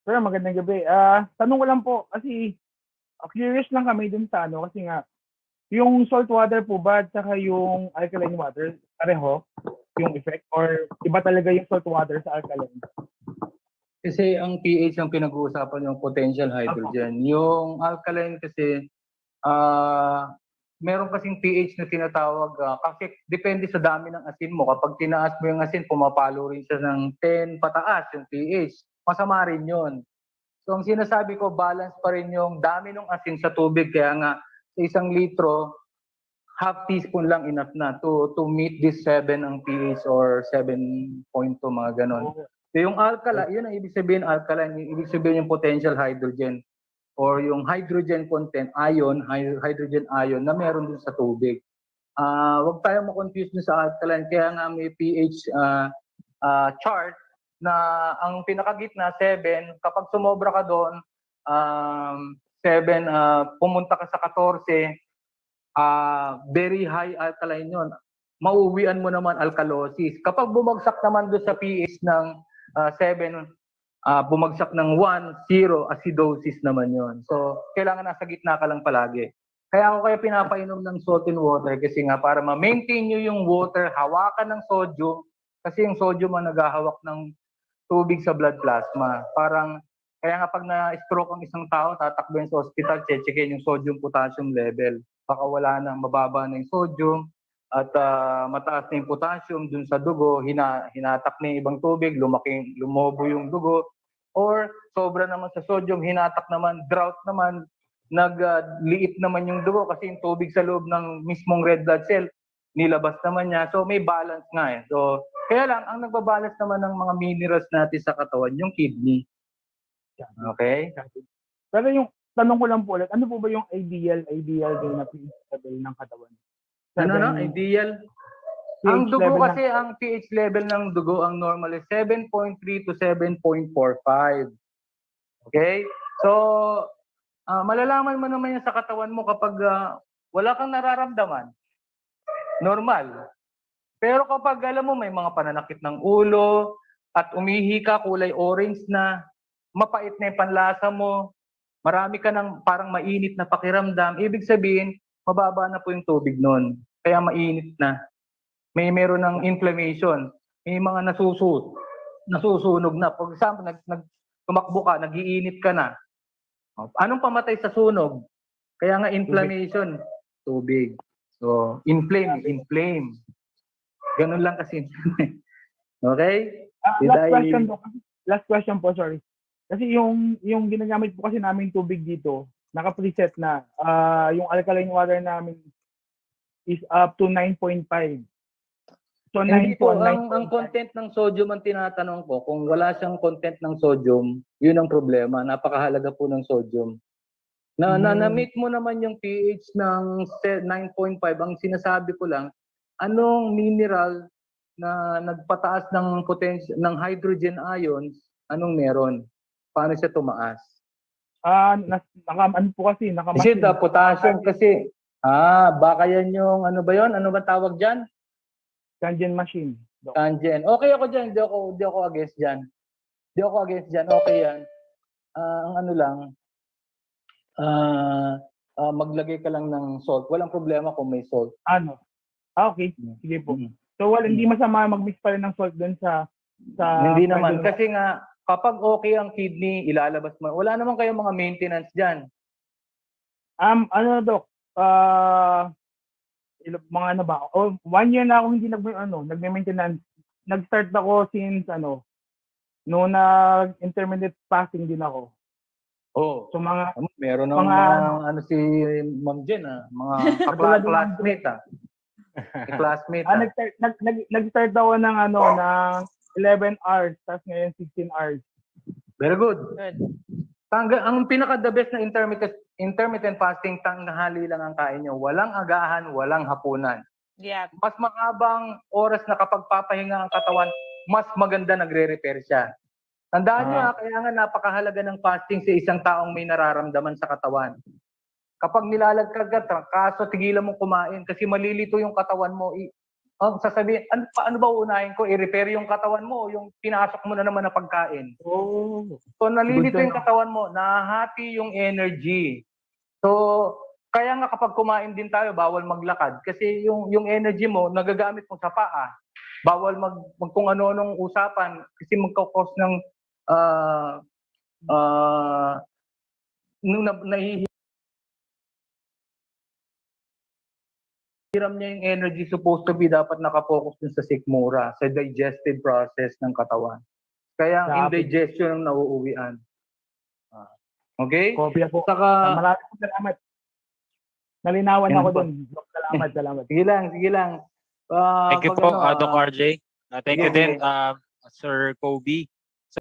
Sir, magandang gabi. Tanong ko lang po kasi curious lang kami dun sa ano kasi nga yung salt water po ba at saka yung alkaline water pareho yung effect or iba talaga yung salt water sa alkaline? Kasi ang pH ang pinag-uusapan yung potential hydrogen. Yung alkaline kasi, meron kasing pH na tinatawag, kasi depende sa dami ng asin mo. Kapag tinaas mo yung asin, pumapalo rin siya ng 10 pataas yung pH. Masama rin yun. So ang sinasabi ko, balance pa rin yung dami ng asin sa tubig. Kaya nga, sa 1 litro, half teaspoon lang enough na to meet this 7 ang pH or 7.2 mga ganon. So yung alkaline, yun ang ibig sabihin alkaline, yung ibig sabihin yung potential hydrogen or yung hydrogen content, hydrogen ion na meron dun sa tubig. Huwag tayong ma-confuse dun sa alkaline, kaya nga may pH chart na ang pinakagitna 7, kapag sumobra ka doon, 7, pumunta ka sa 14, very high alkaline yun. Mauwian mo naman alkalosis. Kapag bumagsak naman doon sa pH ng 7, bumagsak ng 1, 0, acidosis naman yon. So, kailangan nasa gitna ka lang palagi. Kaya ako kaya pinapainom ng salt and water kasi nga para ma-maintain nyo yung water, hawakan ng sodium, kasi yung sodium ang naghahawak ng tubig sa blood plasma. Parang, kaya nga pag na-stroke ang isang tao, tatakbo sa hospital, check-checkin yung sodium potassium level. Baka wala na, mababa na yung sodium, at mataas na yung potassium dun sa dugo, hinatak na yung ibang tubig, lumobo yung dugo, or sobra naman sa sodium, hinatak naman, drought naman, nagliit naman yung dugo kasi yung tubig sa loob ng mismong red blood cell, nilabas naman niya. So may balance nga eh. So kaya lang, ang nagbabalance naman ng mga minerals natin sa katawan, yung kidney. Okay? Pero yung tanong ko lang po ulit, ano po ba yung ideal din na pH level ng katawan? Ideal? pH ang dugo level kasi, ang pH level ng dugo, ang normal is 7.3 to 7.45. Okay? So, malalaman mo naman yan sa katawan mo kapag wala kang nararamdaman. Normal. Pero kapag alam mo may mga pananakit ng ulo at umihi ka, kulay orange na, mapait na yung panlasa mo, marami ka ng parang mainit na pakiramdam, ibig sabihin, mababa na po yung tubig nun. Kaya mainit na. Meron ng inflammation. May mga nasusunog na. For example, tumakbo ka, nagiinit ka na. Anong pamatay sa sunog? Kaya nga inflammation, tubig. So, inflame. Ganun lang kasi. Okay? Last question po, sorry. Kasi yung ginagamit po kasi namin tubig dito, naka-preset na. Yung alkaline water namin is up to 9.5. So, Hindi 9 po, po, ang content ng sodium ang tinatanong ko. Kung wala siyang content ng sodium, yun ang problema. Napakahalaga po ng sodium. Na-meet mo naman yung pH ng 9.5. Ang sinasabi ko lang, anong mineral na nagpataas ng potential ng hydrogen ions, anong meron? Paano siya tumaas? Ano po kasi, Kasi the potassium kasi, baka yan yung, ano ba yon? Ano ba tawag dyan? Kangen machine. Kangen. Okay ako dyan, di ako against dyan. Okay yan. Ang ano lang, maglagay ka lang ng salt. Walang problema kung may salt. Okay. Sige po. So, hindi masama mag-mix pa rin ng salt dun sa hindi naman. Kasi nga, kapag okay ang kidney, ilalabas mo. Wala naman kayong mga maintenance dyan. Doc? Mga ano ba? 1 year na ako hindi nagme-maintenance. Nag-start ako since noong nag-intermittent fasting din ako. Oh. So meron ng mga si Ma'am Jen, mga classmate classmate. Nag-start ako ng ng 11 hours, tapos ngayon 16 hours. Very good. Ang pinaka-the best na intermittent fasting, tanghali lang ang kain nyo. Walang agahan, walang hapunan. Yeah. Mas mahabang oras na kapag papahinga ang katawan, mas maganda nagre-repair siya. Tandaan nyo, kaya nga napakahalaga ng fasting sa isang taong may nararamdaman sa katawan. Kapag nilalagkag ka, kaso tigilan mong kumain kasi malilito yung katawan mo. sasabihin, paano ba uunahin ko? I-repair yung katawan mo o yung pinasok mo na naman na pagkain? Oh. So, nalilito Good to yung katawan mo, nahahati yung energy. So, kaya nga kapag kumain din tayo, bawal maglakad. Kasi yung energy mo, nagagamit mo sa paa. Bawal mag kung ano-anong usapan kasi magkakos ng nung nahihiram niya yung energy supposed to be dapat nakafocus dun sa sikmura, sa digestive process ng katawan. Kaya ang indigestion ang nauuwian. Okay? Kopya po. Saka, Maraming salamat. Nalinawan ako dun. Salamat. Sige lang. Thank you po, Doc RJ. Thank you din, Sir Kobe.